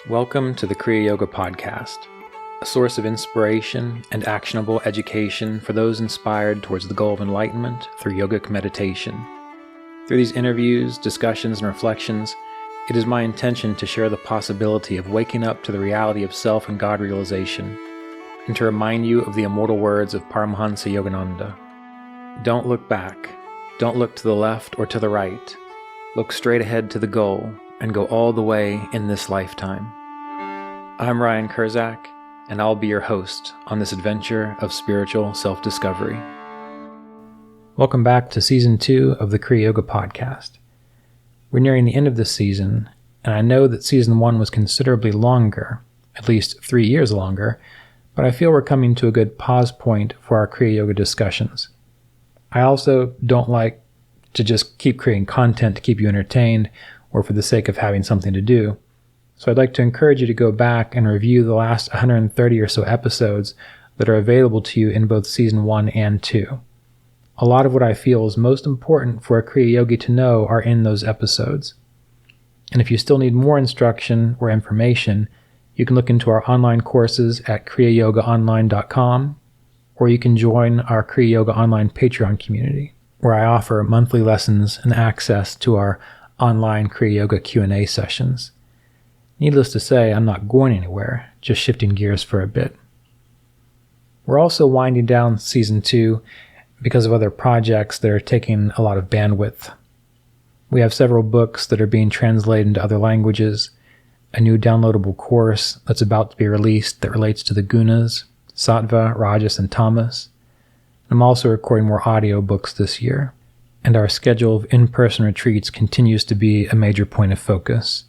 Welcome to the Kriya Yoga Podcast, a source of inspiration and actionable education for those inspired towards the goal of enlightenment through yogic meditation. Through these interviews, discussions, and reflections, it is my intention to share the possibility of waking up to the reality of self and God realization, and to remind you of the immortal words of Paramahansa Yogananda. Don't look back. Don't look to the left or to the right. Look straight ahead to the goal and go all the way in this lifetime. I'm Ryan Kurzak, and I'll be your host on this adventure of spiritual self-discovery. Welcome back to Season 2 of the Kriya Yoga Podcast. We're nearing the end of this season, and I know that Season 1 was considerably longer, at least 3 years longer, but I feel we're coming to a good pause point for our Kriya Yoga discussions. I also don't like to just keep creating content to keep you entertained or for the sake of having something to do. So I'd like to encourage you to go back and review the last 130 or so episodes that are available to you in both Season 1 and 2. A lot of what I feel is most important for a Kriya Yogi to know are in those episodes. And if you still need more instruction or information, you can look into our online courses at kriyayogaonline.com, or you can join our Kriya Yoga Online Patreon community, where I offer monthly lessons and access to our online Kriya Yoga Q&A sessions. Needless to say, I'm not going anywhere, just shifting gears for a bit. We're also winding down Season 2 because of other projects that are taking a lot of bandwidth. We have several books that are being translated into other languages, a new downloadable course that's about to be released that relates to the gunas, sattva, rajas, and tamas. I'm also recording more audio books this year, and our schedule of in-person retreats continues to be a major point of focus.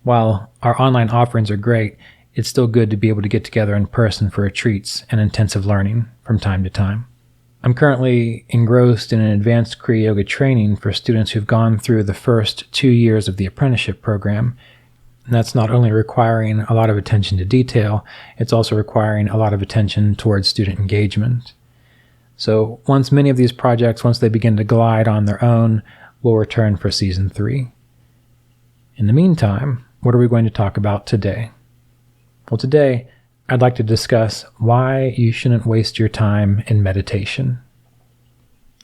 While our online offerings are great, it's still good to be able to get together in person for retreats and intensive learning from time to time. I'm currently engrossed in an advanced Kriya Yoga training for students who've gone through the first 2 years of the apprenticeship program. And that's not only requiring a lot of attention to detail, it's also requiring a lot of attention towards student engagement. So once many of these projects, once they begin to glide on their own, we'll return for Season 3. In the meantime, what are we going to talk about today? Well, today, I'd like to discuss why you shouldn't waste your time in meditation.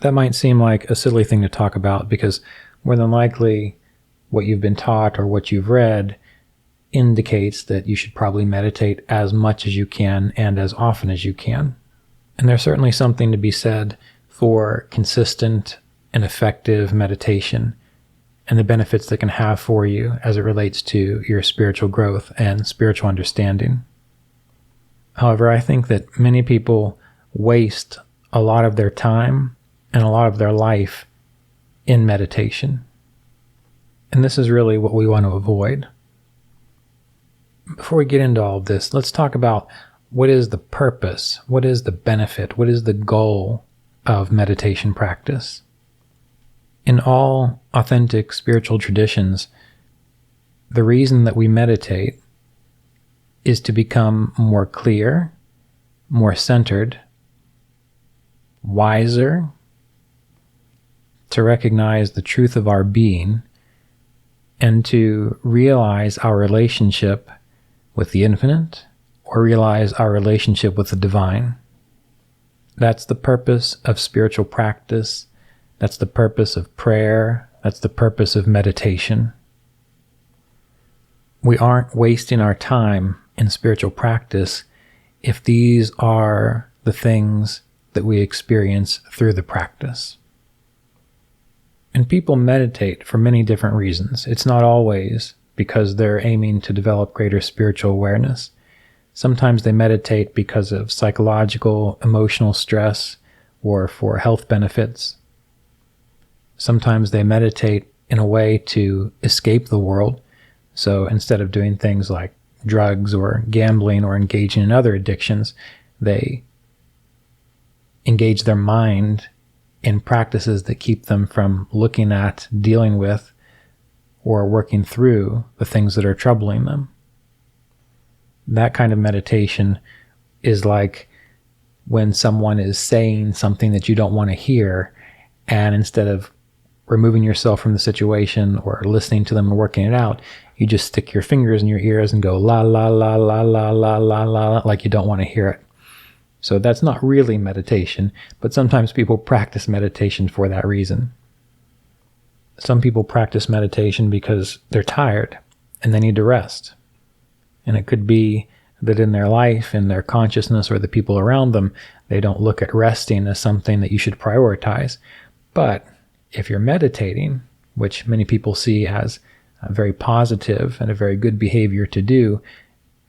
That might seem like a silly thing to talk about because more than likely what you've been taught or what you've read indicates that you should probably meditate as much as you can and as often as you can. And there's certainly something to be said for consistent and effective meditation and the benefits that can have for you as it relates to your spiritual growth and spiritual understanding. However, I think that many people waste a lot of their time and a lot of their life in meditation. And this is really what we want to avoid. Before we get into all of this, let's talk about what is the purpose, what is the benefit, what is the goal of meditation practice. In all authentic spiritual traditions, the reason that we meditate is to become more clear, more centered, wiser, to recognize the truth of our being, and to realize our relationship with the infinite, or realize our relationship with the divine. That's the purpose of spiritual practice. That's the purpose of prayer. That's the purpose of meditation. We aren't wasting our time in spiritual practice if these are the things that we experience through the practice. And people meditate for many different reasons. It's not always because they're aiming to develop greater spiritual awareness. Sometimes they meditate because of psychological, emotional stress or for health benefits. Sometimes they meditate in a way to escape the world. So instead of doing things like drugs or gambling or engaging in other addictions, they engage their mind in practices that keep them from looking at, dealing with, or working through the things that are troubling them. That kind of meditation is like when someone is saying something that you don't want to hear, and instead of removing yourself from the situation or listening to them and working it out. You just stick your fingers in your ears and go la la la la la la la la, like you don't want to hear it. So that's not really meditation, but sometimes people practice meditation for that reason. Some people practice meditation because they're tired and they need to rest. And it could be that in their life, in their consciousness, or the people around them, they don't look at resting as something that you should prioritize. But if you're meditating, which many people see as a very positive and a very good behavior to do,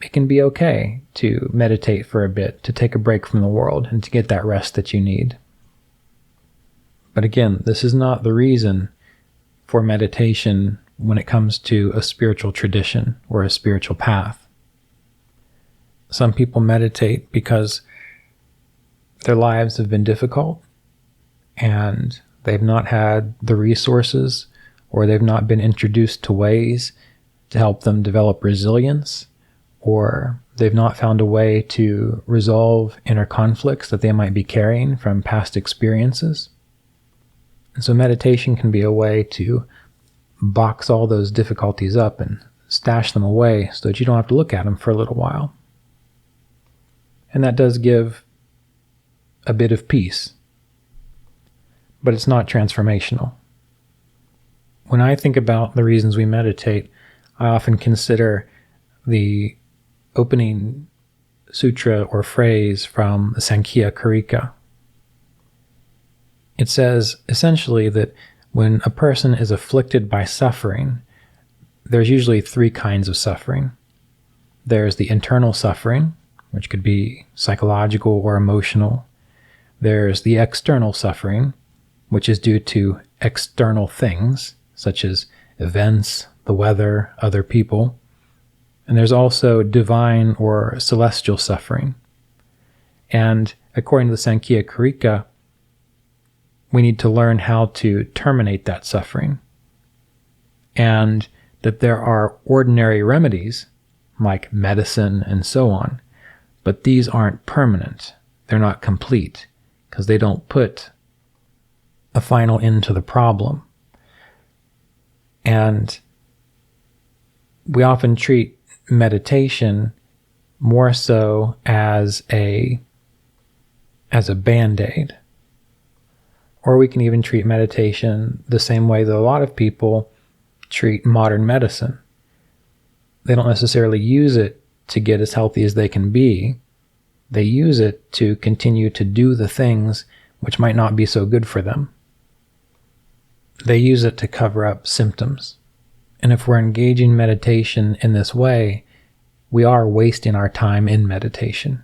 it can be okay to meditate for a bit, to take a break from the world, and to get that rest that you need. But again, this is not the reason for meditation when it comes to a spiritual tradition or a spiritual path. Some people meditate because their lives have been difficult and they've not had the resources, or they've not been introduced to ways to help them develop resilience, or they've not found a way to resolve inner conflicts that they might be carrying from past experiences. And so meditation can be a way to box all those difficulties up and stash them away so that you don't have to look at them for a little while. And that does give a bit of peace, but it's not transformational. When I think about the reasons we meditate, I often consider the opening sutra or phrase from the TKYP226. It says essentially that when a person is afflicted by suffering, there's usually three kinds of suffering. There's the internal suffering, which could be psychological or emotional. There's the external suffering, which is due to external things, such as events, the weather, other people. And there's also divine or celestial suffering. And according to the TKYP226, we need to learn how to terminate that suffering. And that there are ordinary remedies, like medicine and so on, but these aren't permanent. They're not complete, because they don't put a final end to the problem. And we often treat meditation more so as a band-aid. Or we can even treat meditation the same way that a lot of people treat modern medicine. They don't necessarily use it to get as healthy as they can be. They use it to continue to do the things which might not be so good for them. They use it to cover up symptoms. And if we're engaging meditation in this way, we are wasting our time in meditation,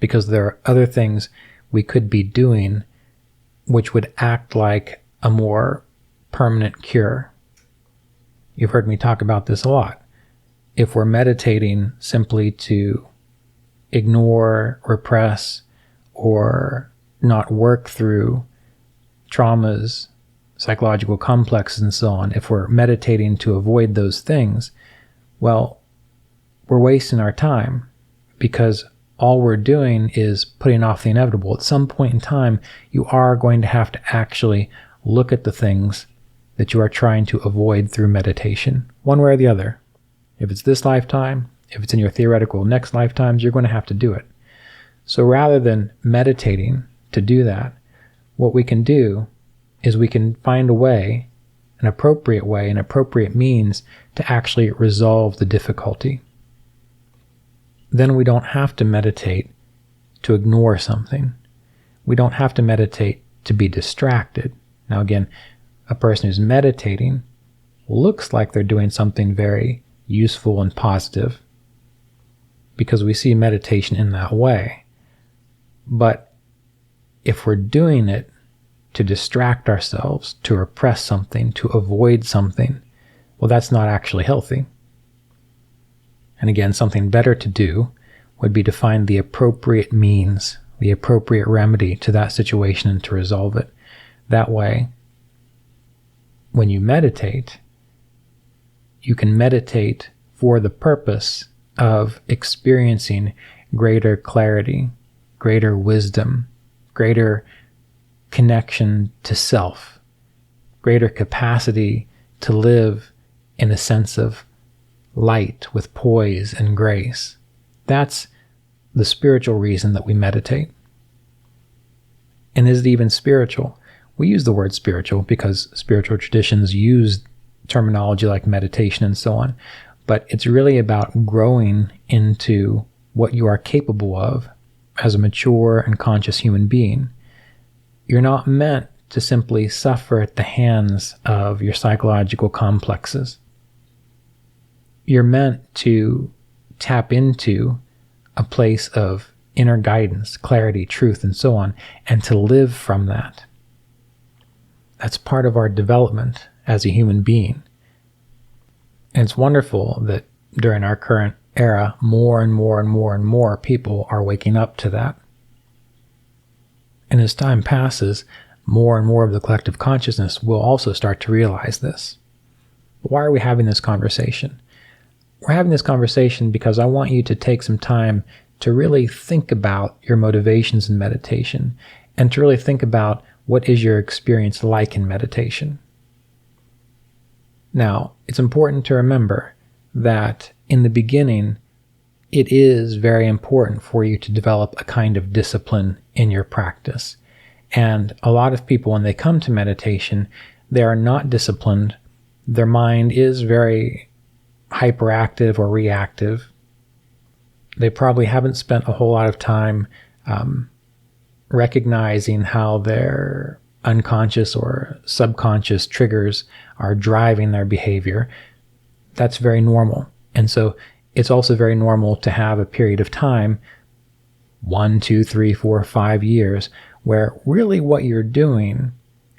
because there are other things we could be doing which would act like a more permanent cure. You've heard me talk about this a lot. If we're meditating simply to ignore, repress, or not work through traumas, psychological complexes, and so on, if we're meditating to avoid those things, well, we're wasting our time, because all we're doing is putting off the inevitable. At some point in time, you are going to have to actually look at the things that you are trying to avoid through meditation, one way or the other. If it's this lifetime, if it's in your theoretical next lifetimes, you're going to have to do it. So rather than meditating to do that, what we can do is we can find a way, an appropriate means to actually resolve the difficulty. Then we don't have to meditate to ignore something. We don't have to meditate to be distracted. Now again, a person who's meditating looks like they're doing something very useful and positive, because we see meditation in that way. But if we're doing it to distract ourselves, to repress something, to avoid something, well, that's not actually healthy. And again, something better to do would be to find the appropriate means, the appropriate remedy to that situation, and to resolve it. That way, when you meditate, you can meditate for the purpose of experiencing greater clarity, greater wisdom, greater connection to self, greater capacity to live in a sense of light with poise and grace. That's the spiritual reason that we meditate. And is it even spiritual? We use the word spiritual because spiritual traditions use terminology like meditation and so on, but it's really about growing into what you are capable of as a mature and conscious human being. You're not meant to simply suffer at the hands of your psychological complexes. You're meant to tap into a place of inner guidance, clarity, truth, and so on, and to live from that. That's part of our development as a human being. And it's wonderful that during our current era, more and more and more and more people are waking up to that. And as time passes, more and more of the collective consciousness will also start to realize this. But why are we having this conversation? We're having this conversation because I want you to take some time to really think about your motivations in meditation and to really think about what is your experience like in meditation. Now, it's important to remember that in the beginning, it is very important for you to develop a kind of discipline in your practice. And a lot of people, when they come to meditation, they are not disciplined. Their mind is very hyperactive or reactive. They probably haven't spent a whole lot of time recognizing how their unconscious or subconscious triggers are driving their behavior. That's very normal. And so it's also very normal to have a period of time, 1, 2, 3, 4, 5 years, where really what you're doing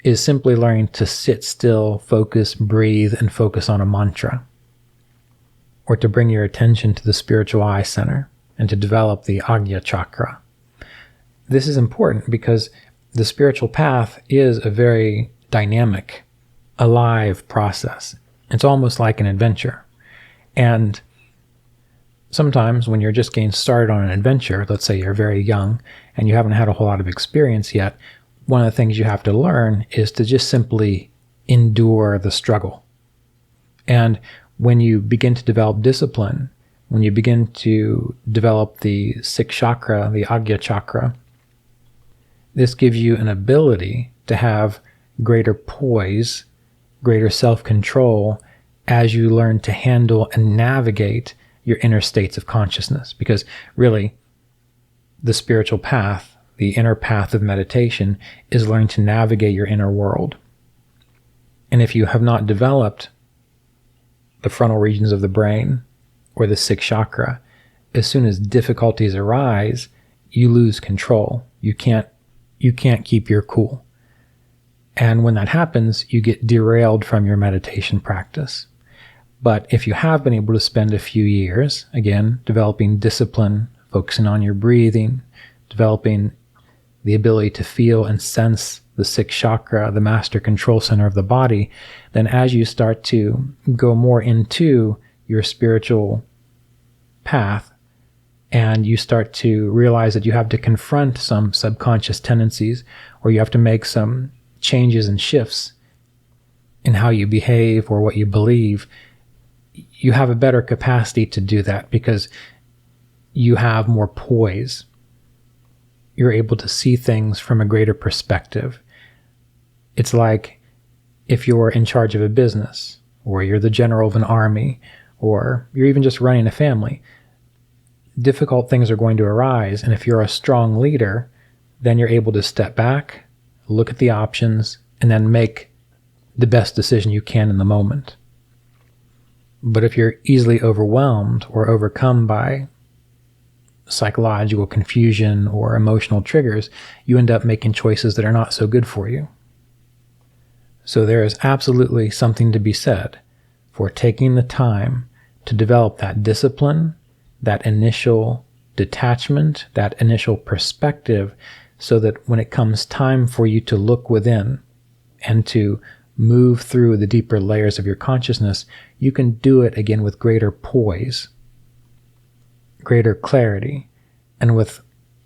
is simply learning to sit still, focus, breathe, and focus on a mantra, or to bring your attention to the spiritual eye center and to develop the Ajna chakra. This is important because the spiritual path is a very dynamic, alive process. It's almost like an adventure. And sometimes when you're just getting started on an adventure, let's say you're very young and you haven't had a whole lot of experience yet, one of the things you have to learn is to just simply endure the struggle. And when you begin to develop discipline, when you begin to develop the sixth chakra, the Ajna chakra, this gives you an ability to have greater poise, greater self-control as you learn to handle and navigate your inner states of consciousness. Because really, the spiritual path, the inner path of meditation, is learning to navigate your inner world. And if you have not developed the frontal regions of the brain or the sixth chakra, as soon as difficulties arise, you lose control. You can't keep your cool. And when that happens, you get derailed from your meditation practice. But if you have been able to spend a few years, again, developing discipline, focusing on your breathing, developing the ability to feel and sense the sixth chakra, the master control center of the body, then as you start to go more into your spiritual path, and you start to realize that you have to confront some subconscious tendencies, or you have to make some changes and shifts in how you behave or what you believe, you have a better capacity to do that because you have more poise. You're able to see things from a greater perspective. It's like if you're in charge of a business, or you're the general of an army, or you're even just running a family. Difficult things are going to arise, and if you're a strong leader, then you're able to step back, look at the options, and then make the best decision you can in the moment. But if you're easily overwhelmed or overcome by psychological confusion or emotional triggers, you end up making choices that are not so good for you. So there is absolutely something to be said for taking the time to develop that discipline, that initial detachment, that initial perspective, so that when it comes time for you to look within and to move through the deeper layers of your consciousness, you can do it again with greater poise, greater clarity, and with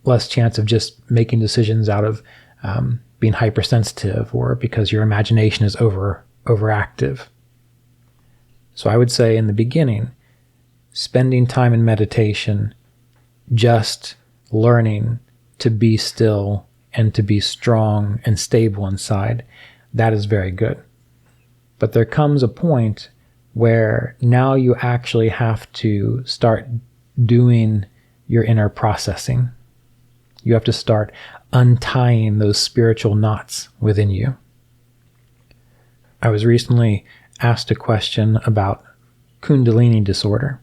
less chance of just making decisions out of being hypersensitive or because your imagination is overactive. So I would say in the beginning, spending time in meditation, just learning to be still and to be strong and stable inside, that is very good. But there comes a point where now you actually have to start doing your inner processing. You have to start untying those spiritual knots within you. I was recently asked a question about Kundalini disorder,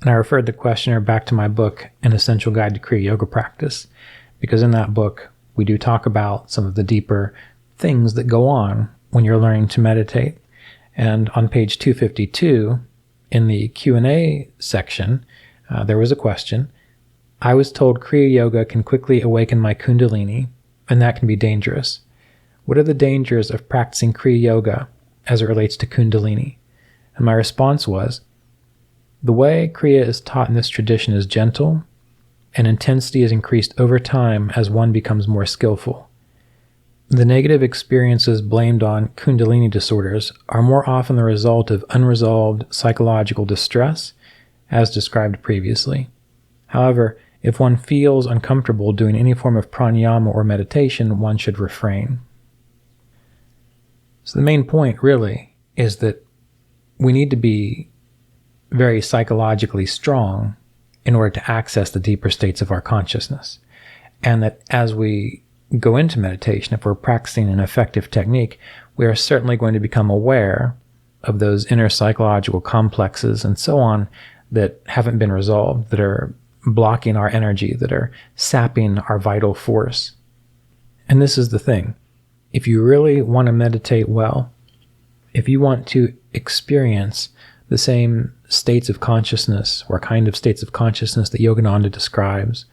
and I referred the questioner back to my book, An Essential Guide to Kriya Yoga Practice, because in that book, we do talk about some of the deeper things that go on when you're learning to meditate. And on page 252, in the Q&A section, there was a question. I was told Kriya Yoga can quickly awaken my Kundalini, and that can be dangerous. What are the dangers of practicing Kriya Yoga as it relates to Kundalini? And my response was, the way Kriya is taught in this tradition is gentle, and intensity is increased over time as one becomes more skillful. The negative experiences blamed on Kundalini disorders are more often the result of unresolved psychological distress, as described previously. However, if one feels uncomfortable doing any form of pranayama or meditation, one should refrain. So the main point really is that we need to be very psychologically strong in order to access the deeper states of our consciousness. And that as we go into meditation, if we're practicing an effective technique, we are certainly going to become aware of those inner psychological complexes and so on that haven't been resolved, that are blocking our energy, that are sapping our vital force. And this is the thing. If you really want to meditate well, if you want to experience the same states of consciousness or kind of states of consciousness that Yogananda describes,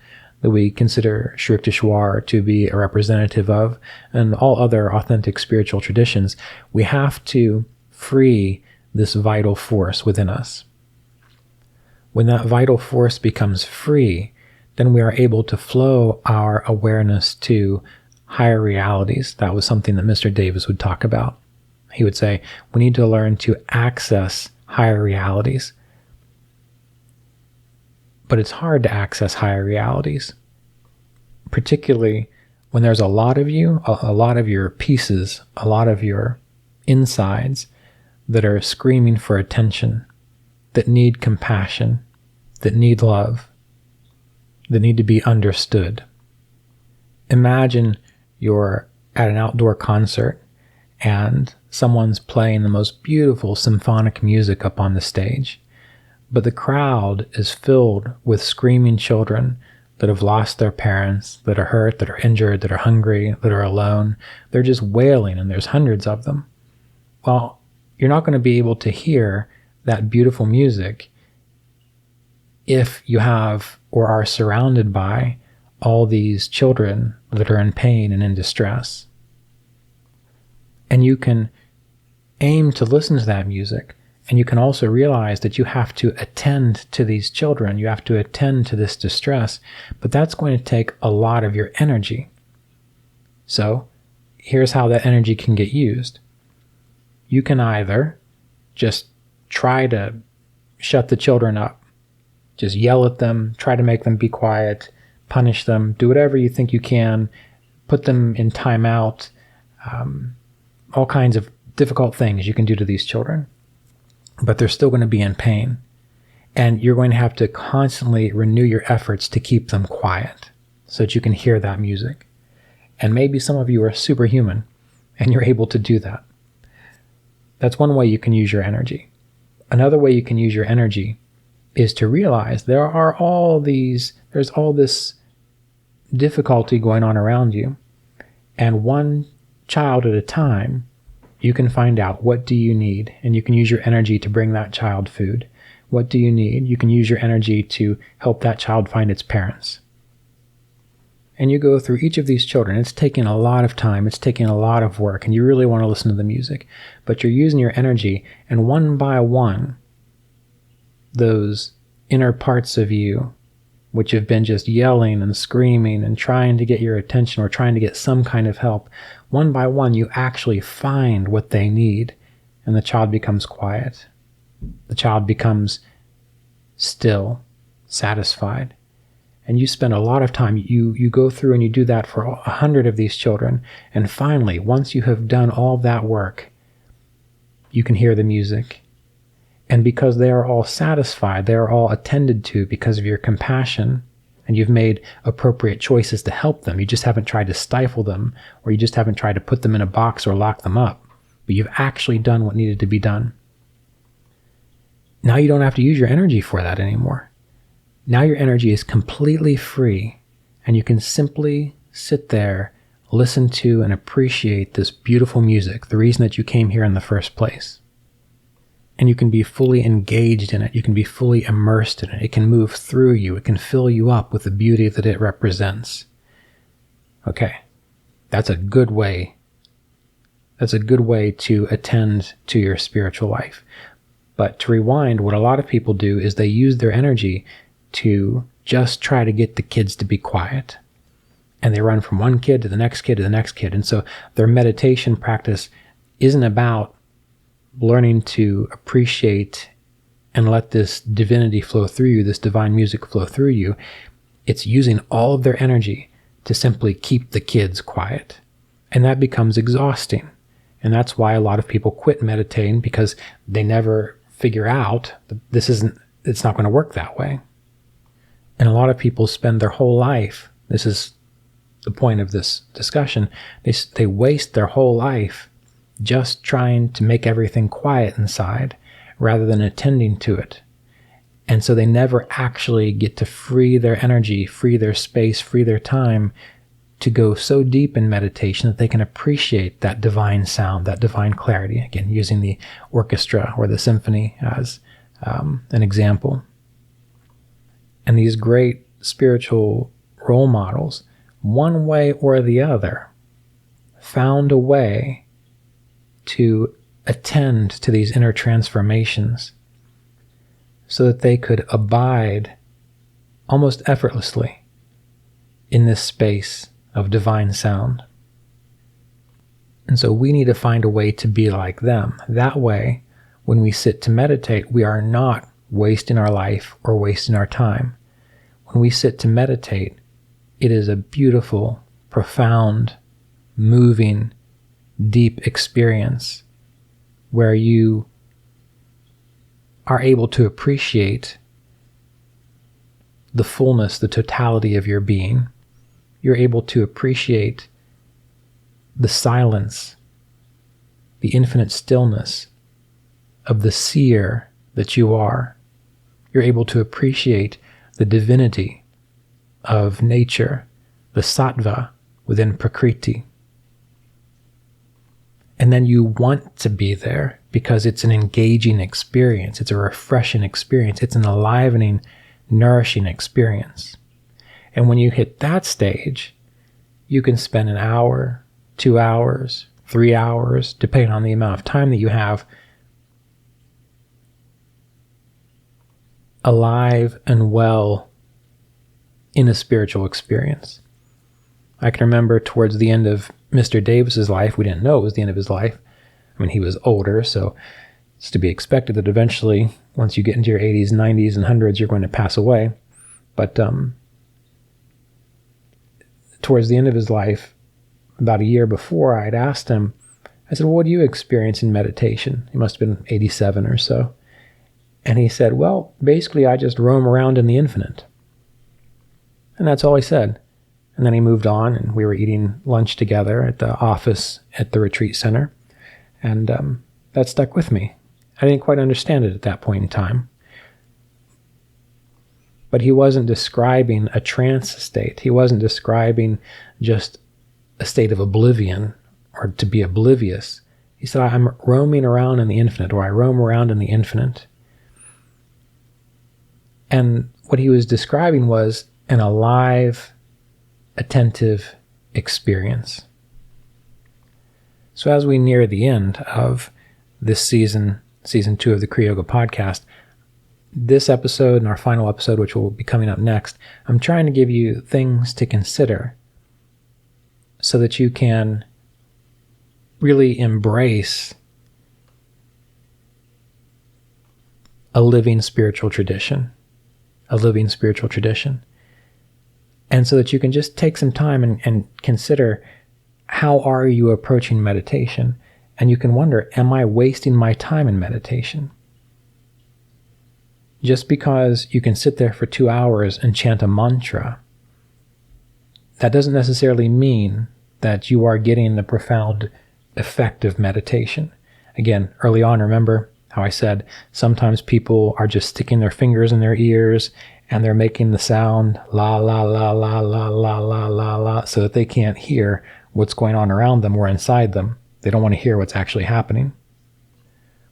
that we consider Sri Yukteswar to be a representative of, and all other authentic spiritual traditions, we have to free this vital force within us. When that vital force becomes free, then we are able to flow our awareness to higher realities. That was something that Mr. Davis would talk about. He would say, we need to learn to access higher realities. But it's hard to access higher realities, particularly when there's a lot of you, a lot of your pieces, a lot of your insides that are screaming for attention, that need compassion, that need love, that need to be understood. Imagine you're at an outdoor concert and someone's playing the most beautiful symphonic music up on the stage, but the crowd is filled with screaming children that have lost their parents, that are hurt, that are injured, that are hungry, that are alone. They're just wailing, and there's hundreds of them. Well, you're not going to be able to hear that beautiful music if you have or are surrounded by all these children that are in pain and in distress. And you can aim to listen to that music, and you can also realize that you have to attend to these children, you have to attend to this distress, but that's going to take a lot of your energy. So here's how that energy can get used. You can either just try to shut the children up, just yell at them, try to make them be quiet, punish them, do whatever you think you can, put them in timeout, all kinds of difficult things you can do to these children. But they're still going to be in pain. And you're going to have to constantly renew your efforts to keep them quiet so that you can hear that music. And maybe some of you are superhuman and you're able to do that. That's one way you can use your energy. Another way you can use your energy is to realize there's all this difficulty going on around you. And one child at a time, you can find out, what do you need? And you can use your energy to bring that child food. What do you need? You can use your energy to help that child find its parents. And you go through each of these children. It's taking a lot of time. It's taking a lot of work. And you really want to listen to the music. But you're using your energy. And one by one, those inner parts of you which have been just yelling and screaming and trying to get your attention or trying to get some kind of help, one by one, you actually find what they need, and the child becomes quiet. The child becomes still, satisfied. And you spend a lot of time, you go through and you do that for 100 of these children. And finally, once you have done all that work, you can hear the music. And because they are all satisfied, they are all attended to because of your compassion, and you've made appropriate choices to help them. You just haven't tried to stifle them, or you just haven't tried to put them in a box or lock them up. But you've actually done what needed to be done. Now you don't have to use your energy for that anymore. Now your energy is completely free, and you can simply sit there, listen to and appreciate this beautiful music, the reason that you came here in the first place. And you can be fully engaged in it. You can be fully immersed in it. It can move through you. It can fill you up with the beauty that it represents. Okay, that's a good way. That's a good way to attend to your spiritual life. But to rewind, what a lot of people do is they use their energy to just try to get the kids to be quiet. And they run from one kid to the next kid to the next kid. And so their meditation practice isn't about learning to appreciate and let this divinity flow through you, this divine music flow through you. It's using all of their energy to simply keep the kids quiet. And that becomes exhausting. And that's why a lot of people quit meditating, because they never figure out that it's not going to work that way. And a lot of people spend their whole life, this is the point of this discussion, they waste their whole life just trying to make everything quiet inside rather than attending to it. And so they never actually get to free their energy, free their space, free their time to go so deep in meditation that they can appreciate that divine sound, that divine clarity. Again, using the orchestra or the symphony as an example. And these great spiritual role models, one way or the other, found a way to attend to these inner transformations so that they could abide almost effortlessly in this space of divine sound. And so we need to find a way to be like them. That way, when we sit to meditate, we are not wasting our life or wasting our time. When we sit to meditate, it is a beautiful, profound, moving, deep experience where you are able to appreciate the fullness, the totality of your being. You're able to appreciate the silence, the infinite stillness of the seer that you are. You're able to appreciate the divinity of nature, the sattva within Prakriti. And then you want to be there because it's an engaging experience. It's a refreshing experience. It's an enlivening, nourishing experience. And when you hit that stage, you can spend an hour, 2 hours, 3 hours, depending on the amount of time that you have, alive and well in a spiritual experience. I can remember towards the end of Mr. Davis's life, we didn't know it was the end of his life. I mean, he was older, so it's to be expected that eventually, once you get into your 80s, 90s, and 100s, you're going to pass away. But towards the end of his life, about a year before, I had asked him, I said, well, what do you experience in meditation? He must have been 87 or so. And he said, well, basically, I just roam around in the infinite. And that's all he said. And then he moved on, and we were eating lunch together at the office at the retreat center. And that stuck with me. I didn't quite understand it at that point in time. But he wasn't describing a trance state. He wasn't describing just a state of oblivion or to be oblivious. He said, I'm roaming around in the infinite, or I roam around in the infinite. And what he was describing was an alive, attentive experience. So as we near the end of this season 2 of the Kriya Yoga podcast, this episode and our final episode, which will be coming up next, I'm trying to give you things to consider so that you can really embrace a living spiritual tradition, And so that you can just take some time and consider, how are you approaching meditation? And you can wonder, am I wasting my time in meditation? Just because you can sit there for 2 hours and chant a mantra, that doesn't necessarily mean that you are getting the profound effect of meditation. Again, early on, remember how I said sometimes people are just sticking their fingers in their ears and they're making the sound la la la la la la la la la so that they can't hear what's going on around them or inside them. They don't want to hear what's actually happening.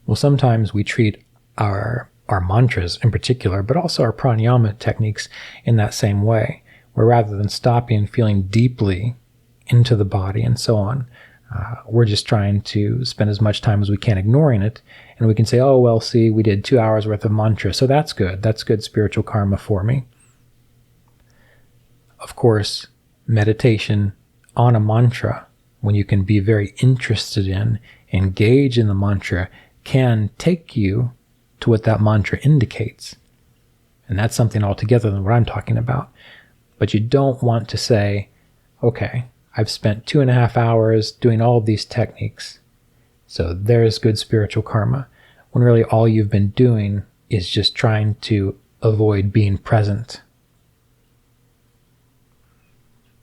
Well, sometimes we treat our mantras in particular, but also our pranayama techniques in that same way, where rather than stopping and feeling deeply into the body and so on, we're just trying to spend as much time as we can ignoring it. And we can say, oh, well, see, we did 2 hours worth of mantra, so that's good. That's good spiritual karma for me. Of course, meditation on a mantra, when you can be very interested in, engage in the mantra, can take you to what that mantra indicates. And that's something altogether than what I'm talking about. But you don't want to say, okay, I've spent 2.5 hours doing all of these techniques, so there's good spiritual karma, when really all you've been doing is just trying to avoid being present.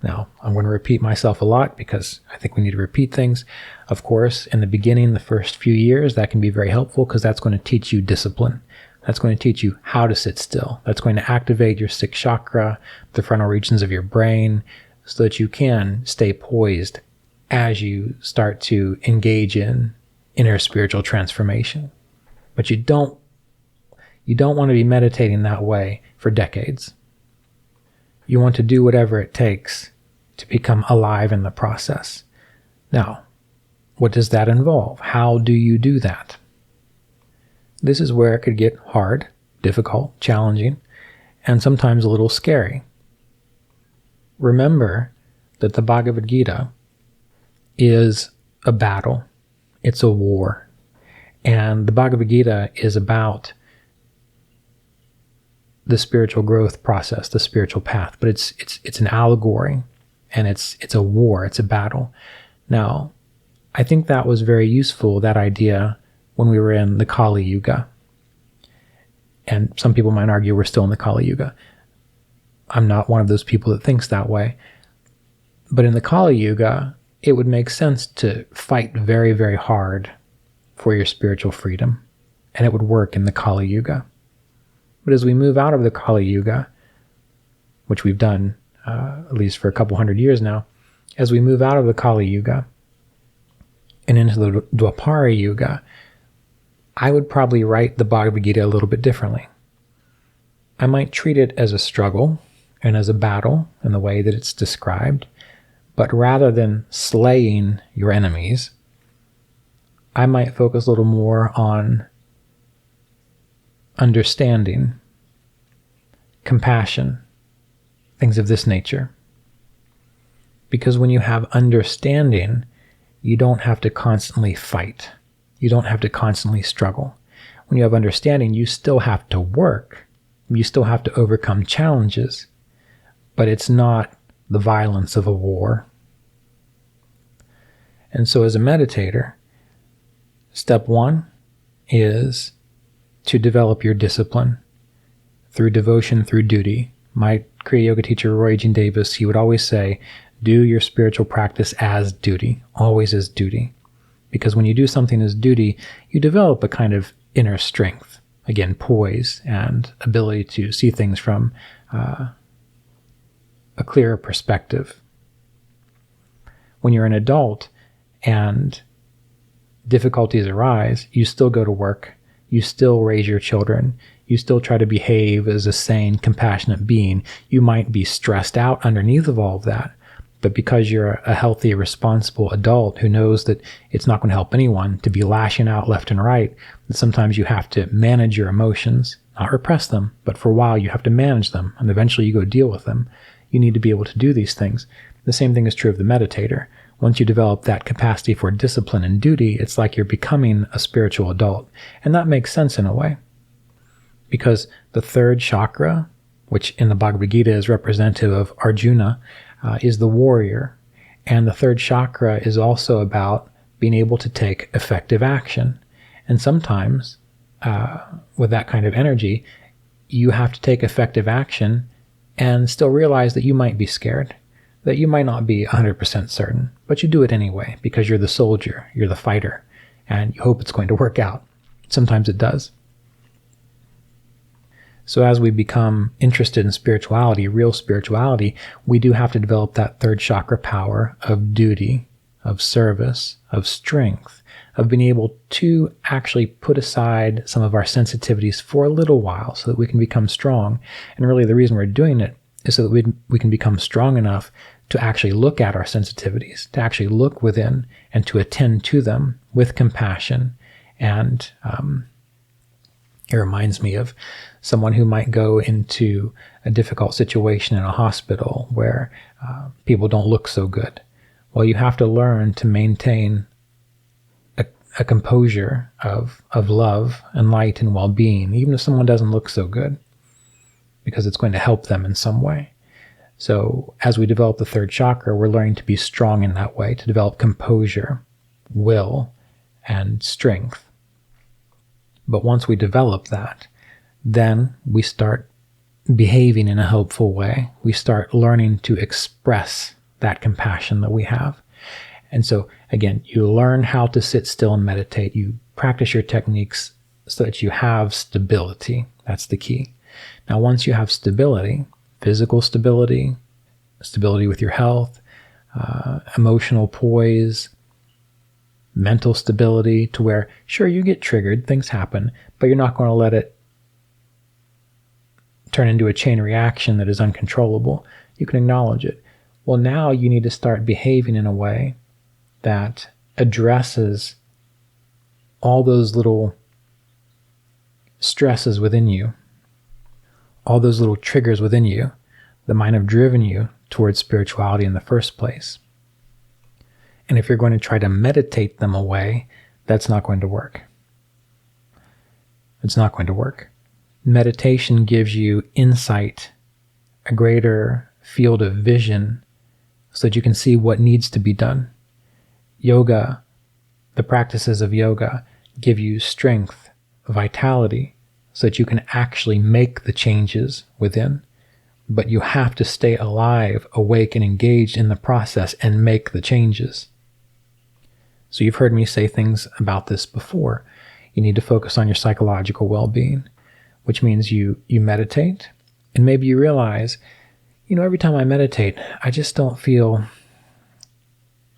Now, I'm going to repeat myself a lot because I think we need to repeat things. Of course, in the beginning, the first few years, that can be very helpful because that's going to teach you discipline. That's going to teach you how to sit still. That's going to activate your sixth chakra, the frontal regions of your brain, so that you can stay poised as you start to engage in inner spiritual transformation. But you don't want to be meditating that way for decades. You want to do whatever it takes to become alive in the process. Now, what does that involve? How do you do that? This is where it could get hard, difficult, challenging, and sometimes a little scary. Remember that the Bhagavad Gita is a battle. It's a war. And the Bhagavad Gita is about the spiritual growth process, the spiritual path, but it's an allegory, and it's a war, it's a battle. Now, I think that was very useful, that idea, when we were in the Kali Yuga. And some people might argue we're still in the Kali Yuga. I'm not one of those people that thinks that way. But in the Kali Yuga, it would make sense to fight very, very hard for your spiritual freedom. And it would work in the Kali Yuga. But as we move out of the Kali Yuga, which we've done at least for a couple hundred years now, as we move out of the Kali Yuga and into the Dwapara Yuga, I would probably write the Bhagavad Gita a little bit differently. I might treat it as a struggle and as a battle in the way that it's described, but rather than slaying your enemies, I might focus a little more on understanding, compassion, things of this nature. Because when you have understanding, you don't have to constantly fight. You don't have to constantly struggle. When you have understanding, you still have to work. You still have to overcome challenges, but it's not the violence of a war. And so as a meditator, step one is to develop your discipline through devotion, through duty. My Kriya Yoga teacher, Roy Jean Davis, he would always say, do your spiritual practice as duty, always as duty. Because when you do something as duty, you develop a kind of inner strength. Again, poise and ability to see things from a clearer perspective. When you're an adult and difficulties arise, you still go to work, you still raise your children, you still try to behave as a sane, compassionate being. You might be stressed out underneath of all of that, But because you're a healthy, responsible adult who knows that it's not going to help anyone to be lashing out left and right, sometimes you have to manage your emotions, not repress them, but for a while you have to manage them, and eventually you go deal with them. You need to be able to do these things. The same thing is true of the meditator. Once you develop that capacity for discipline and duty, it's like you're becoming a spiritual adult. And that makes sense in a way. Because the third chakra, which in the Bhagavad Gita is representative of Arjuna, is the warrior. And the third chakra is also about being able to take effective action. And sometimes, with that kind of energy, you have to take effective action and still realize that you might be scared, that you might not be 100% certain, but you do it anyway because you're the soldier, you're the fighter, and you hope it's going to work out. Sometimes it does. So as we become interested in spirituality, real spirituality, we do have to develop that third chakra power of duty, of service, of strength, of being able to actually put aside some of our sensitivities for a little while so that we can become strong. And really the reason we're doing it is so that we can become strong enough to actually look at our sensitivities, to actually look within and to attend to them with compassion. And it reminds me of someone who might go into a difficult situation in a hospital where people don't look so good. Well, you have to learn to maintain a composure of love and light and well-being, even if someone doesn't look so good, because it's going to help them in some way. So as we develop the third chakra, we're learning to be strong in that way, to develop composure, will, and strength. But once we develop that, then we start behaving in a helpful way. We start learning to express that compassion that we have. And so, again, you learn how to sit still and meditate. You practice your techniques so that you have stability. That's the key. Now, once you have stability, physical stability, stability with your health, emotional poise, mental stability, to where, sure, you get triggered, things happen, but you're not going to let it turn into a chain reaction that is uncontrollable. You can acknowledge it. Well, now you need to start behaving in a way that addresses all those little stresses within you, all those little triggers within you that might have driven you towards spirituality in the first place. And if you're going to try to meditate them away, that's not going to work. It's not going to work. Meditation gives you insight, a greater field of vision, so that you can see what needs to be done. Yoga, the practices of yoga, give you strength, vitality, so that you can actually make the changes within. But you have to stay alive, awake, and engaged in the process and make the changes. So you've heard me say things about this before. You need to focus on your psychological well-being, which means you meditate, and maybe you realize, every time I meditate, I just don't feel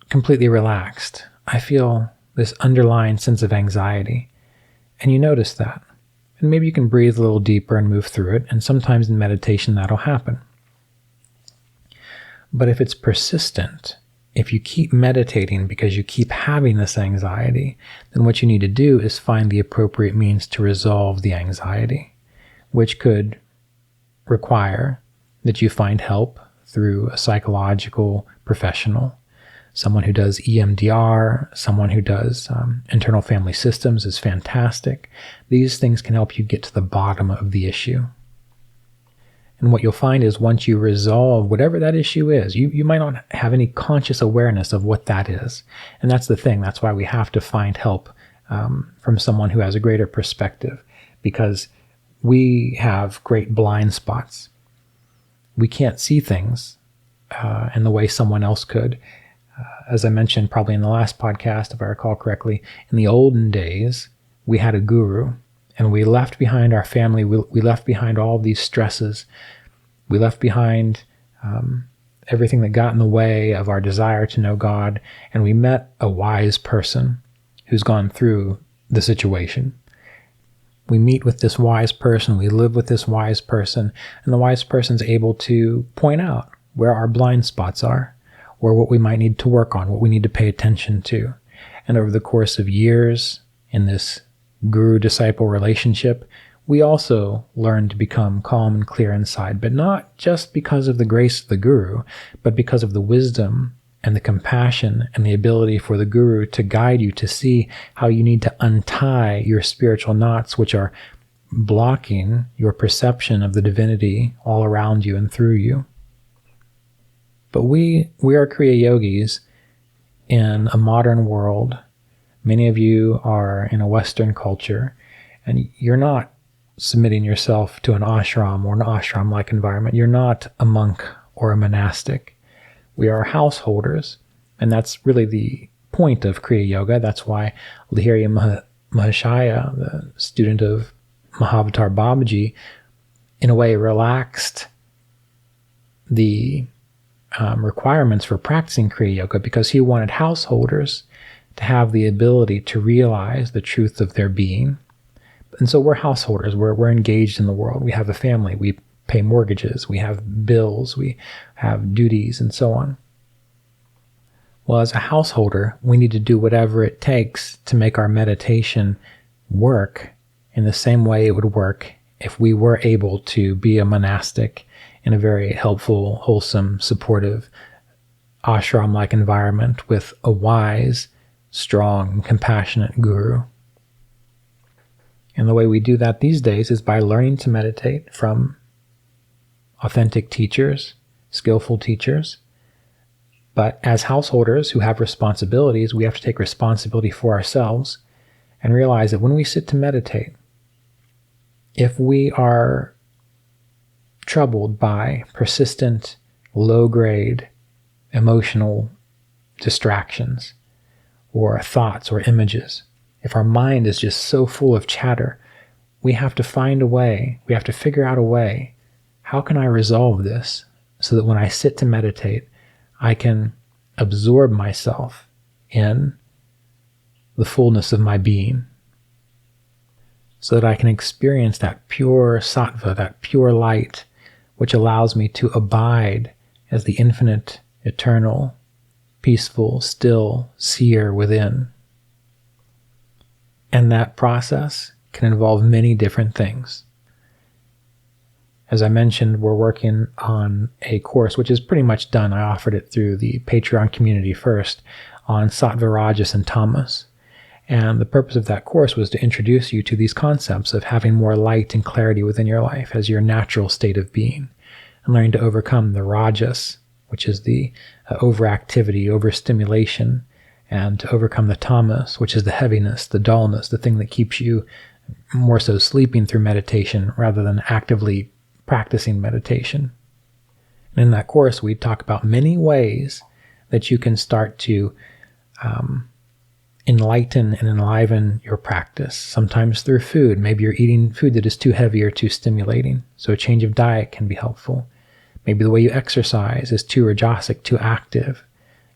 completely relaxed. I feel this underlying sense of anxiety. And you notice that. And maybe you can breathe a little deeper and move through it. And sometimes in meditation, that'll happen. But if it's persistent, if you keep meditating because you keep having this anxiety, then what you need to do is find the appropriate means to resolve the anxiety, which could require that you find help through a psychological professional, someone who does EMDR, someone who does internal family systems is fantastic. These things can help you get to the bottom of the issue. And what you'll find is once you resolve whatever that issue is, you might not have any conscious awareness of what that is. And that's the thing. That's why we have to find help from someone who has a greater perspective, because we have great blind spots. We can't see things in the way someone else could. As I mentioned probably in the last podcast, if I recall correctly, in the olden days, we had a guru, and we left behind our family. We left behind all these stresses. We left behind everything that got in the way of our desire to know God, and we met a wise person who's gone through the situation. We meet with this wise person, we live with this wise person, and the wise person's able to point out where our blind spots are, or what we might need to work on, what we need to pay attention to. And over the course of years in this guru-disciple relationship, we also learn to become calm and clear inside, but not just because of the grace of the guru, but because of the wisdom and the compassion and the ability for the guru to guide you to see how you need to untie your spiritual knots, which are blocking your perception of the divinity all around you and through you. But we are Kriya Yogis in a modern world. Many of you are in a Western culture, and you're not submitting yourself to an ashram or an ashram-like environment. You're not a monk or a monastic. We are householders, and that's really the point of Kriya Yoga. That's why Lahiri Mahashaya, the student of Mahavatar Babaji, in a way relaxed the requirements for practicing Kriya Yoga, because he wanted householders to have the ability to realize the truth of their being. And so we're householders, we're engaged in the world. We have a family, we pay mortgages, we have bills, we have duties, and so on. Well, as a householder, we need to do whatever it takes to make our meditation work in the same way it would work if we were able to be a monastic in a very helpful, wholesome, supportive, ashram-like environment with a wise, strong, compassionate guru. And the way we do that these days is by learning to meditate from authentic teachers, skillful teachers. But as householders who have responsibilities, we have to take responsibility for ourselves and realize that when we sit to meditate, if we are troubled by persistent, low-grade emotional distractions or thoughts or images, if our mind is just so full of chatter, we have to find a way, we have to figure out a way, how can I resolve this so that when I sit to meditate, I can absorb myself in the fullness of my being, so that I can experience that pure sattva, that pure light, which allows me to abide as the infinite, eternal, peaceful, still seer within. And that process can involve many different things. As I mentioned, we're working on a course, which is pretty much done. I offered it through the Patreon community first, on Sattva, Rajas, and Tamas. And the purpose of that course was to introduce you to these concepts of having more light and clarity within your life as your natural state of being, and learning to overcome the Rajas, which is the overactivity, overstimulation, and to overcome the Tamas, which is the heaviness, the dullness, the thing that keeps you more so sleeping through meditation rather than actively practicing meditation. And in that course, we talk about many ways that you can start to enlighten and enliven your practice, sometimes through food. Maybe you're eating food that is too heavy or too stimulating, so a change of diet can be helpful. Maybe the way you exercise is too rajasic, too active.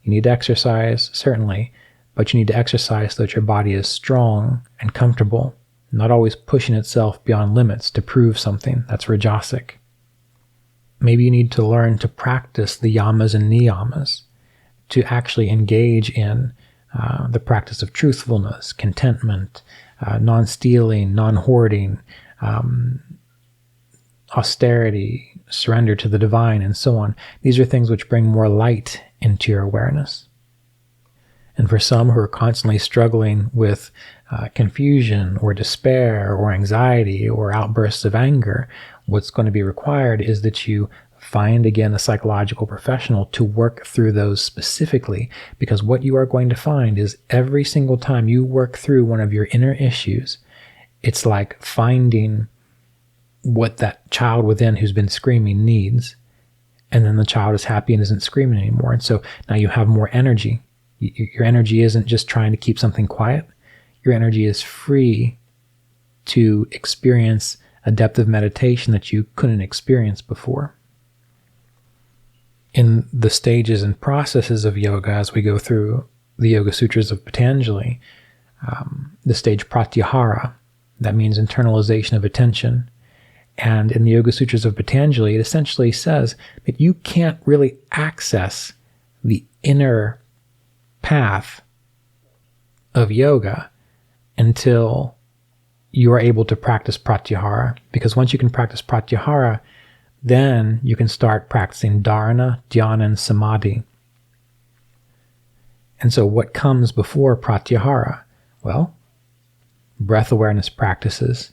You need to exercise, certainly, but you need to exercise so that your body is strong and comfortable, not always pushing itself beyond limits to prove something. That's rajasic. Maybe you need to learn to practice the yamas and niyamas, to actually engage in the practice of truthfulness, contentment, non-stealing, non-hoarding, austerity, surrender to the divine, and so on. These are things which bring more light into your awareness. And for some who are constantly struggling with confusion or despair or anxiety or outbursts of anger, what's going to be required is that you find again a psychological professional to work through those specifically, because what you are going to find is every single time you work through one of your inner issues, it's like finding what that child within who's been screaming needs, and then the child is happy and isn't screaming anymore. And so now you have more energy. Your energy isn't just trying to keep something quiet. Your energy is free to experience a depth of meditation that you couldn't experience before. In the stages and processes of yoga, as we go through the Yoga Sutras of Patanjali, the stage pratyahara, that means internalization of attention. And in the Yoga Sutras of Patanjali, it essentially says that you can't really access the inner path of yoga until you are able to practice pratyahara. Because once you can practice pratyahara, then you can start practicing dharana, dhyana, and samadhi. And so what comes before pratyahara? Well, breath awareness practices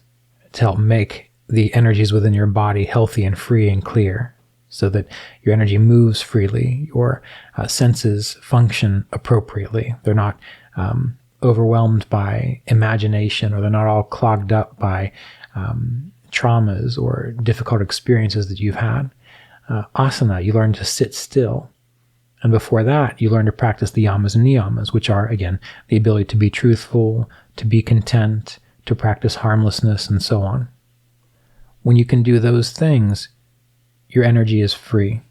to help make the energies within your body healthy and free and clear, so that your energy moves freely, your senses function appropriately. They're not overwhelmed by imagination, or they're not all clogged up by traumas or difficult experiences that you've had. Asana, you learn to sit still. And before that, you learn to practice the yamas and niyamas, which are, again, the ability to be truthful, to be content, to practice harmlessness, and so on. When you can do those things, your energy is free,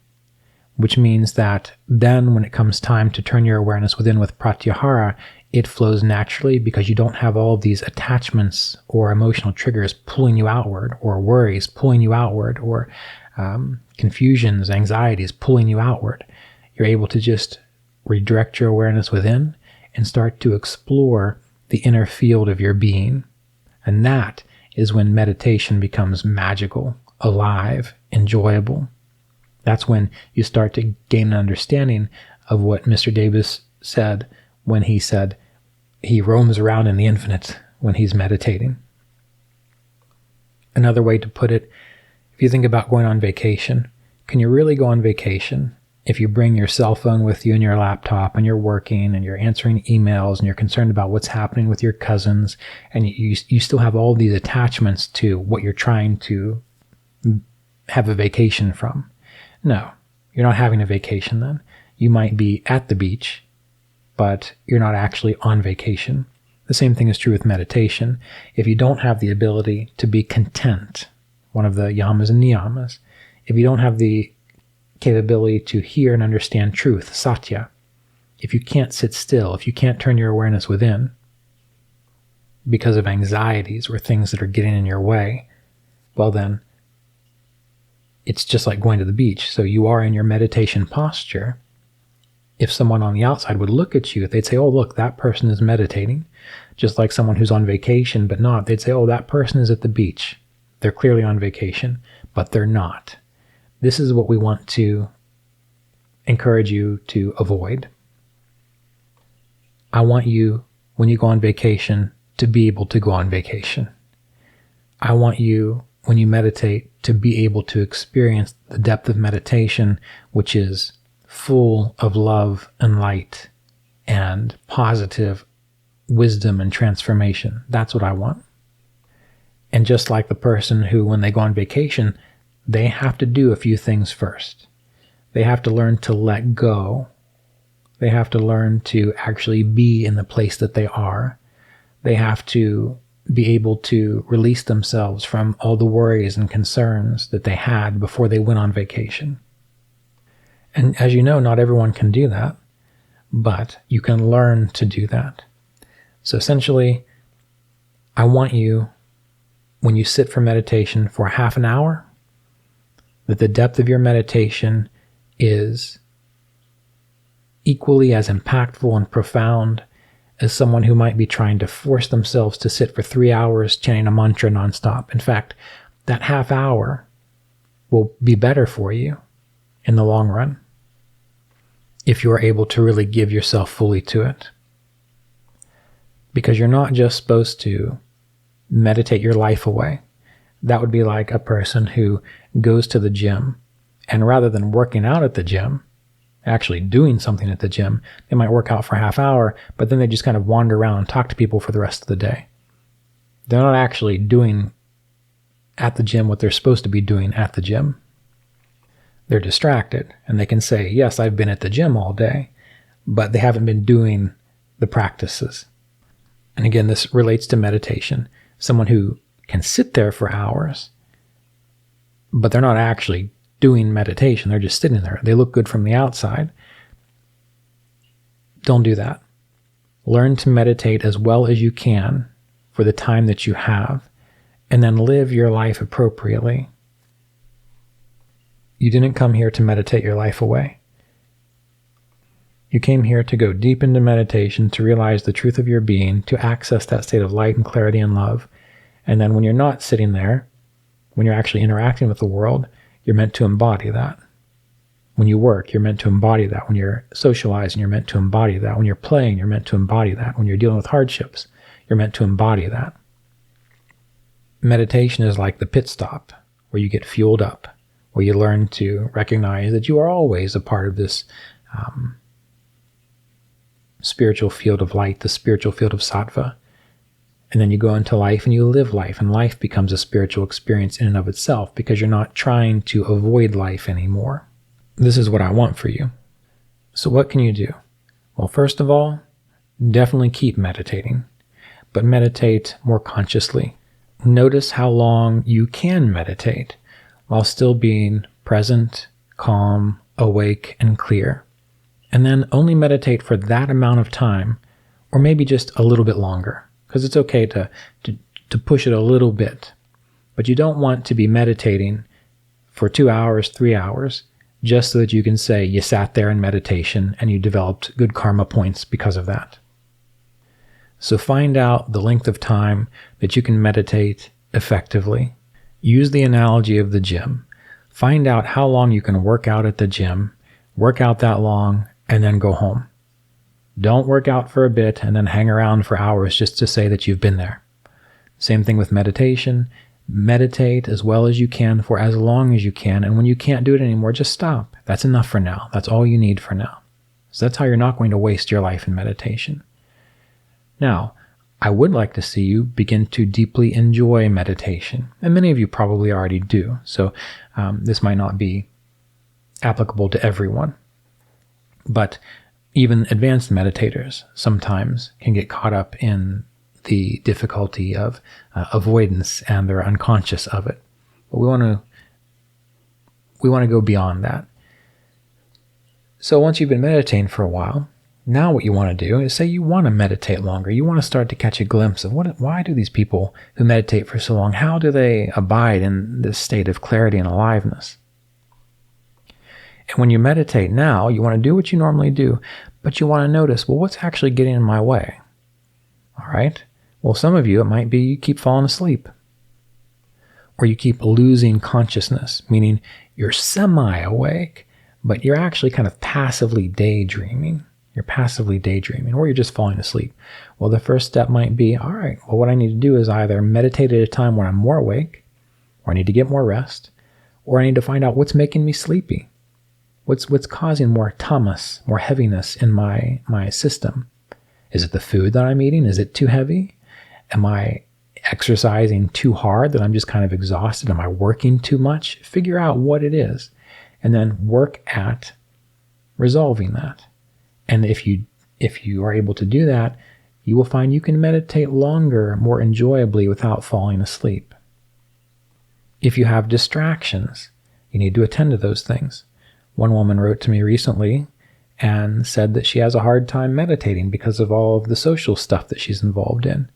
which means that then when it comes time to turn your awareness within with pratyahara, it flows naturally because you don't have all of these attachments or emotional triggers pulling you outward, or worries pulling you outward, or confusions, anxieties pulling you outward. You're able to just redirect your awareness within and start to explore the inner field of your being. And that is when meditation becomes magical, alive, enjoyable. That's when you start to gain an understanding of what Mr. Davis said when he said he roams around in the infinite when he's meditating. Another way to put it, if you think about going on vacation, can you really go on vacation if you bring your cell phone with you and your laptop and you're working and you're answering emails and you're concerned about what's happening with your cousins, and you still have all these attachments to what you're trying to have a vacation from? No, you're not having a vacation then. You might be at the beach, but you're not actually on vacation. The same thing is true with meditation. If you don't have the ability to be content, one of the yamas and niyamas, if you don't have the capability to hear and understand truth, satya, if you can't sit still, if you can't turn your awareness within because of anxieties or things that are getting in your way, well then, it's just like going to the beach. So you are in your meditation posture. If someone on the outside would look at you, they'd say, oh, look, that person is meditating. Just like someone who's on vacation but not. They'd say, oh, that person is at the beach. They're clearly on vacation, but they're not. This is what we want to encourage you to avoid. I want you, when you go on vacation, to be able to go on vacation. I want you, when you meditate, to be able to experience the depth of meditation, which is full of love and light and positive wisdom and transformation. That's what I want. And just like the person who, when they go on vacation, they have to do a few things first. They have to learn to let go. They have to learn to actually be in the place that they are. They have to be able to release themselves from all the worries and concerns that they had before they went on vacation. And as you know, not everyone can do that, but you can learn to do that. So essentially, I want you, when you sit for meditation for half an hour, that the depth of your meditation is equally as impactful and profound as someone who might be trying to force themselves to sit for 3 hours chanting a mantra nonstop. In fact, that half hour will be better for you in the long run if you are able to really give yourself fully to it. Because you're not just supposed to meditate your life away. That would be like a person who goes to the gym, and rather than working out at the gym, actually doing something at the gym, they might work out for a half hour, but then they just kind of wander around and talk to people for the rest of the day. They're not actually doing at the gym what they're supposed to be doing at the gym. They're distracted, and they can say, yes, I've been at the gym all day, but they haven't been doing the practices. And again, this relates to meditation. Someone who can sit there for hours, but they're not actually doing meditation. They're just sitting there. They look good from the outside. Don't do that. Learn to meditate as well as you can for the time that you have, and then live your life appropriately. You didn't come here to meditate your life away. You came here to go deep into meditation, to realize the truth of your being, to access that state of light and clarity and love. And then when you're not sitting there, when you're actually interacting with the world, you're meant to embody that. When you work, you're meant to embody that. When you're socializing, you're meant to embody that. When you're playing, you're meant to embody that. When you're dealing with hardships, you're meant to embody that. Meditation is like the pit stop, where you get fueled up, where you learn to recognize that you are always a part of this spiritual field of light, the spiritual field of sattva. And then you go into life and you live life, and life becomes a spiritual experience in and of itself because you're not trying to avoid life anymore. This is what I want for you. So what can you do? Well, first of all, definitely keep meditating, but meditate more consciously. Notice how long you can meditate while still being present, calm, awake, and clear. And then only meditate for that amount of time, or maybe just a little bit longer, because it's okay to push it a little bit. But you don't want to be meditating for 2 hours, 3 hours, just so that you can say you sat there in meditation and you developed good karma points because of that. So find out the length of time that you can meditate effectively. Use the analogy of the gym. Find out how long you can work out at the gym, work out that long, and then go home. Don't work out for a bit and then hang around for hours just to say that you've been there. Same thing with meditation. Meditate as well as you can for as long as you can, and when you can't do it anymore, just stop. That's enough for now. That's all you need for now. So that's how you're not going to waste your life in meditation. Now, I would like to see you begin to deeply enjoy meditation, and many of you probably already do, so this might not be applicable to everyone. But even advanced meditators sometimes can get caught up in the difficulty of avoidance, and they're unconscious of it. But we want to go beyond that. So once you've been meditating for a while, now what you want to do is say you want to meditate longer. You want to start to catch a glimpse of why do these people who meditate for so long, how do they abide in this state of clarity and aliveness? And when you meditate now, you want to do what you normally do, but you want to notice, well, what's actually getting in my way? All right? Well, some of you, it might be you keep falling asleep, or you keep losing consciousness, meaning you're semi-awake, but you're actually kind of passively daydreaming. You're passively daydreaming, or you're just falling asleep. Well, the first step might be, all right, well, what I need to do is either meditate at a time when I'm more awake, or I need to get more rest, or I need to find out what's making me sleepy. What's causing more tamas, more heaviness in my system? Is it the food that I'm eating? Is it too heavy? Am I exercising too hard that I'm just kind of exhausted? Am I working too much? Figure out what it is, and then work at resolving that. And if you are able to do that, you will find you can meditate longer, more enjoyably without falling asleep. If you have distractions, you need to attend to those things. One woman wrote to me recently and said that she has a hard time meditating because of all of the social stuff that she's involved in.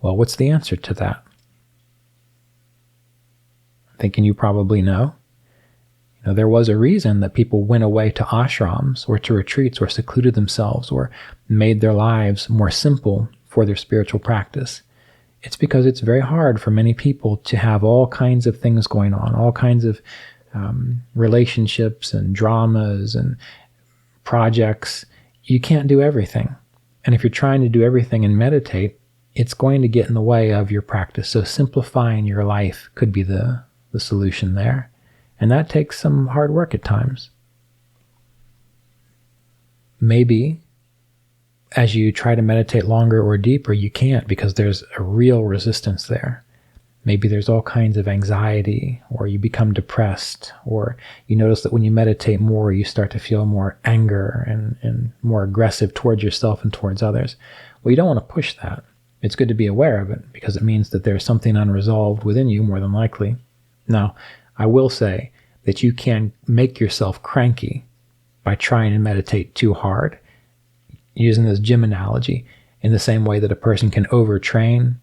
Well, what's the answer to that? I'm thinking you probably know. There was a reason that people went away to ashrams or to retreats or secluded themselves or made their lives more simple for their spiritual practice. It's because it's very hard for many people to have all kinds of things going on, all kinds of relationships and dramas and projects. You can't do everything. And if you're trying to do everything and meditate, it's going to get in the way of your practice. So simplifying your life could be the solution there. And that takes some hard work at times. Maybe as you try to meditate longer or deeper, you can't because there's a real resistance there. Maybe there's all kinds of anxiety, or you become depressed, or you notice that when you meditate more, you start to feel more anger and more aggressive towards yourself and towards others. Well, you don't want to push that. It's good to be aware of it because it means that there's something unresolved within you, more than likely. Now, I will say that you can make yourself cranky by trying to meditate too hard, using this gym analogy, in the same way that a person can overtrain.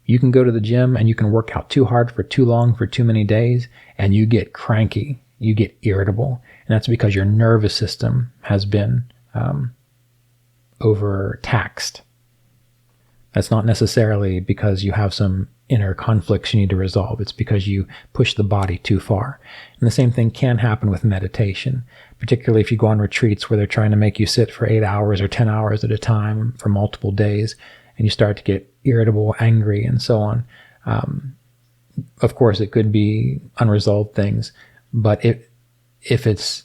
You can go to the gym and you can work out too hard for too long, for too many days, and you get cranky, you get irritable. And that's because your nervous system has been overtaxed. That's not necessarily because you have some inner conflicts you need to resolve. It's because you push the body too far. And the same thing can happen with meditation, particularly if you go on retreats where they're trying to make you sit for 8 hours or 10 hours at a time for multiple days, and you start to get irritable, angry, and so on. Of course, it could be unresolved things, but if it's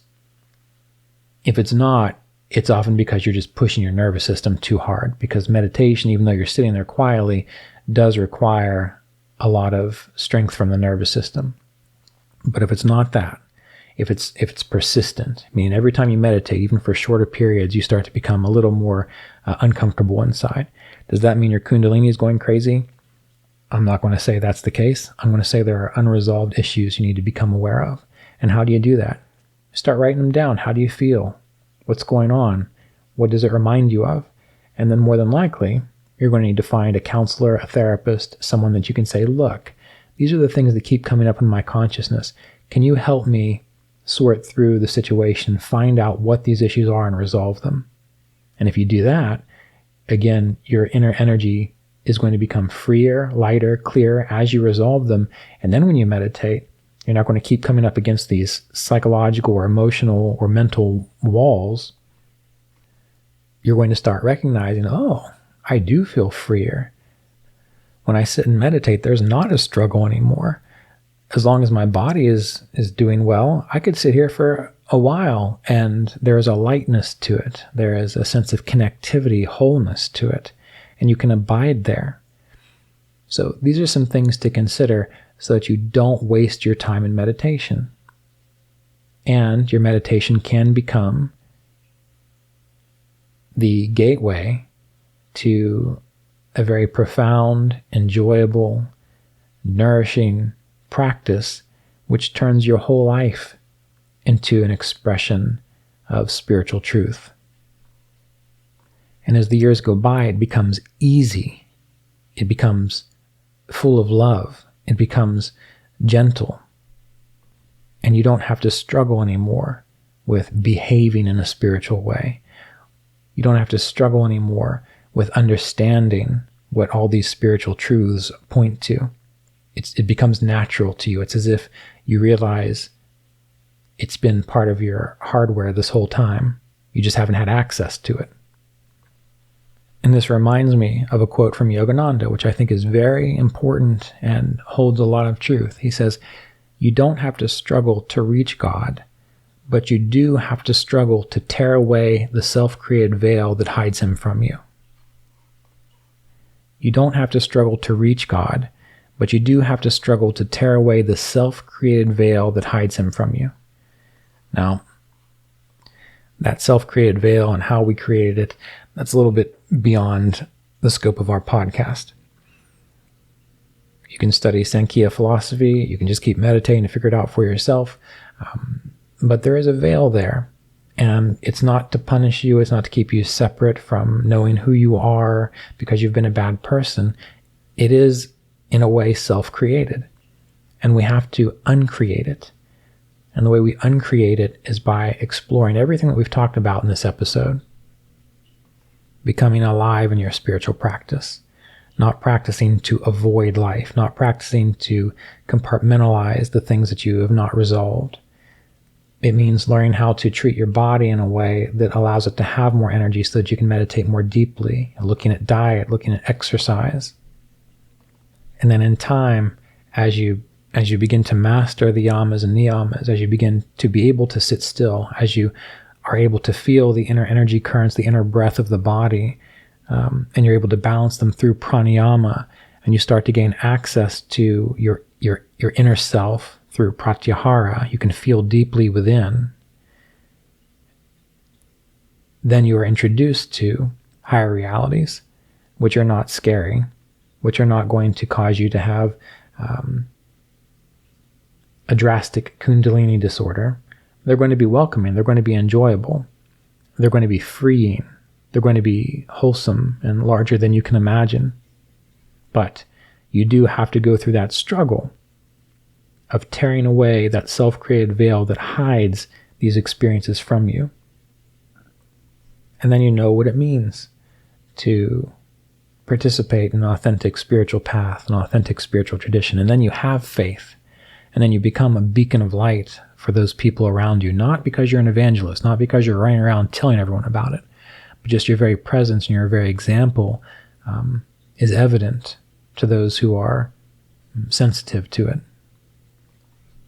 not, it's often because you're just pushing your nervous system too hard, because meditation, even though you're sitting there quietly, does require a lot of strength from the nervous system. But if it's not that, if it's persistent, meaning every time you meditate, even for shorter periods, you start to become a little more uncomfortable inside. Does that mean your kundalini is going crazy? I'm not going to say that's the case. I'm going to say there are unresolved issues you need to become aware of. And how do you do that? Start writing them down. How do you feel? What's going on? What does it remind you of? And then more than likely, you're going to need to find a counselor, a therapist, someone that you can say, look, these are the things that keep coming up in my consciousness. Can you help me sort through the situation, find out what these issues are and resolve them? And if you do that, again, your inner energy is going to become freer, lighter, clearer as you resolve them. And then when you meditate, you're not going to keep coming up against these psychological or emotional or mental walls. You're going to start recognizing, oh, I do feel freer. When I sit and meditate, there's not a struggle anymore. As long as my body is doing well, I could sit here for a while and there is a lightness to it. There is a sense of connectivity, wholeness to it, and you can abide there. So these are some things to consider so that you don't waste your time in meditation. And your meditation can become the gateway to a very profound, enjoyable, nourishing practice which turns your whole life into an expression of spiritual truth. And as the years go by, it becomes easy. It becomes full of love. It becomes gentle. And you don't have to struggle anymore with behaving in a spiritual way. You don't have to struggle anymore with understanding what all these spiritual truths point to. It becomes natural to you. It's as if you realize it's been part of your hardware this whole time. You just haven't had access to it. And this reminds me of a quote from Yogananda, which I think is very important and holds a lot of truth. He says, you don't have to struggle to reach God, but you do have to struggle to tear away the self-created veil that hides him from you. You don't have to struggle to reach God, but you do have to struggle to tear away the self-created veil that hides him from you. Now, that self-created veil and how we created it, that's a little bit beyond the scope of our podcast. You can study Sankhya philosophy, you can just keep meditating to figure it out for yourself, but there is a veil there, and it's not to punish you, it's not to keep you separate from knowing who you are because you've been a bad person. It is, in a way, self-created, and we have to uncreate it. And the way we uncreate it is by exploring everything that we've talked about in this episode. Becoming alive in your spiritual practice. Not practicing to avoid life. Not practicing to compartmentalize the things that you have not resolved. It means learning how to treat your body in a way that allows it to have more energy so that you can meditate more deeply. Looking at diet, looking at exercise. And then in time, as you begin to master the yamas and niyamas, as you begin to be able to sit still, as you are able to feel the inner energy currents, the inner breath of the body, and you're able to balance them through pranayama, and you start to gain access to your inner self through pratyahara, you can feel deeply within, then you are introduced to higher realities, which are not scary, which are not going to cause you to have a drastic kundalini disorder. They're going to be welcoming. They're going to be enjoyable. They're going to be freeing. They're going to be wholesome and larger than you can imagine. But you do have to go through that struggle of tearing away that self-created veil that hides these experiences from you. And then you know what it means to participate in an authentic spiritual path, an authentic spiritual tradition. And then you have faith. And then you become a beacon of light for those people around you, not because you're an evangelist, not because you're running around telling everyone about it, but just your very presence and your very example is evident to those who are sensitive to it.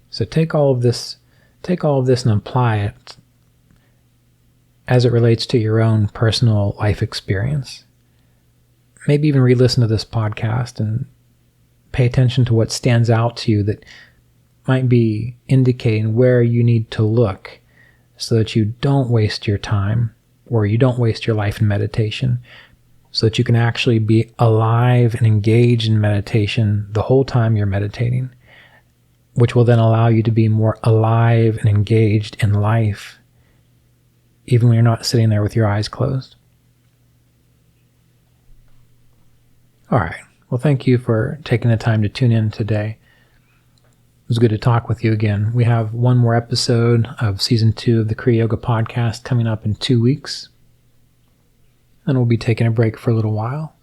So take all of this and apply it as it relates to your own personal life experience. Maybe even re-listen to this podcast and pay attention to what stands out to you that might be indicating where you need to look so that you don't waste your time or you don't waste your life in meditation, so that you can actually be alive and engaged in meditation the whole time you're meditating, which will then allow you to be more alive and engaged in life, even when you're not sitting there with your eyes closed. All right. Well, thank you for taking the time to tune in today. It was good to talk with you again. We have one more episode of Season 2 of the Kriya Yoga podcast coming up in 2 weeks. Then we'll be taking a break for a little while.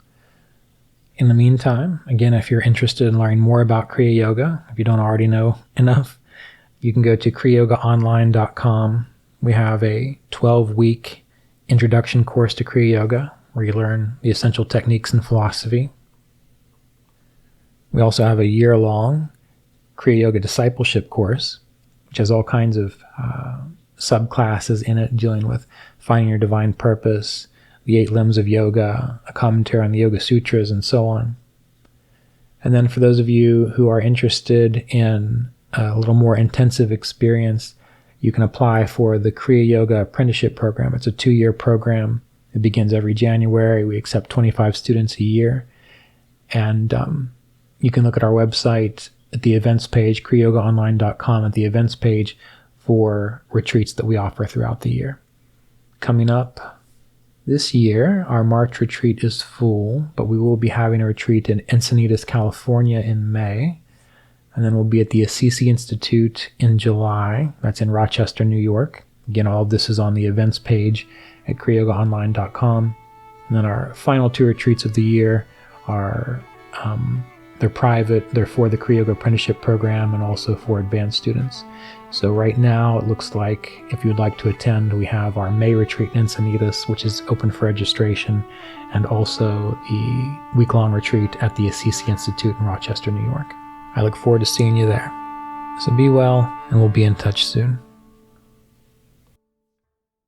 In the meantime, again, if you're interested in learning more about Kriya Yoga, if you don't already know enough, you can go to kriyayogaonline.com. We have a 12-week introduction course to Kriya Yoga, where you learn the essential techniques and philosophy. We also have a year-long Kriya Yoga discipleship course, which has all kinds of subclasses in it dealing with finding your divine purpose, the 8 limbs of yoga, a commentary on the Yoga Sutras, and so on. And then for those of you who are interested in a little more intensive experience, you can apply for the Kriya Yoga apprenticeship program. It's a 2-year program. It begins every January. We accept 25 students a year. And you can look at our website at the events page, kriyayogaonline.com, at the events page for retreats that we offer throughout the year. Coming up this year, our March retreat is full, but we will be having a retreat in Encinitas, California in May. And then we'll be at the Assisi Institute in July. That's in Rochester, New York. Again, all of this is on the events page at kriyayogaonline.com. And then our final 2 retreats of the year are they're private. They're for the Kriya Yoga apprenticeship program and also for advanced students. So right now it looks like if you'd like to attend, we have our May retreat in Encinitas, which is open for registration, and also the week-long retreat at the Assisi Institute in Rochester, New York. I look forward to seeing you there. So be well, and we'll be in touch soon.